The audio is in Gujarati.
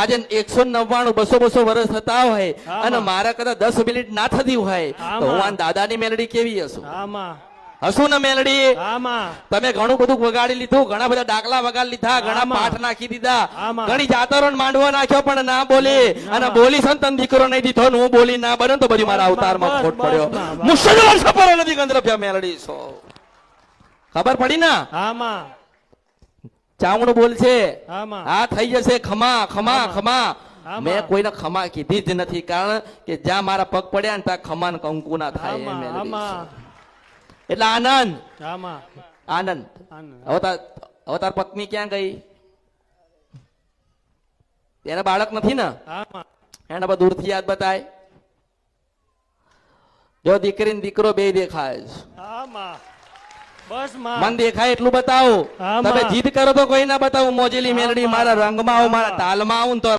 આજે 199 200 વર્ષ થતા હોય હા, અને માં. મારા કદાચ 10 મિનિટ ના થતી હોય હા, તો હું માં. આ દાદાની મેલડી કેવી હશું આમાં હશું ને મેલડી આમાં તમે ઘણું બધું વગાડી લીધું ઘણા બધા ડાકલા વગાડી લીધા ઘણા આમાં. પાઠ નાખી દીધા આમાં. ઘણી જાતરો ને માંડવો નાખ્યો પણ ના બોલી અને બોલી સંતન દીકરો નહીં દીધો ને હું બોલી ના બને તો બધી મારા બસ, અવતારમાં બસ, ખોટ બસ, પડ્યો બસ. મુસલમાન સપરો નથી ગંધર્ભ્યા મેલડી છો ખબર પડી ના આમાં ચાવણું બોલ છે આમાં આ થઈ જશે ખમા ખમા ખમા આમાં. મેં કોઈને ખમા કીધી જ નથી કારણ કે જ્યાં મારા પગ પડ્યા ને ત્યાં ખમા ને કંકુ ના થાય એ આમાં મેલડી આમાં છે. એટલે આનંદ આમાં આનંદ આનંદ. હવે તાર પત્ની ક્યાં ગઈ એને બાળક નથી ને આમાં એને બધું દૂરથી યાદ બતાય જો દીકરી ને દીકરો બે દેખાય છે. આમાં બસ માં મન દેખાય એટલું બતાવો આમાં. તમે જીદ કરો તો કોઈ ના બતાવું મોજેલી મેલડી મારા રંગમાં આવું મારા તાલમાં આવું ને તો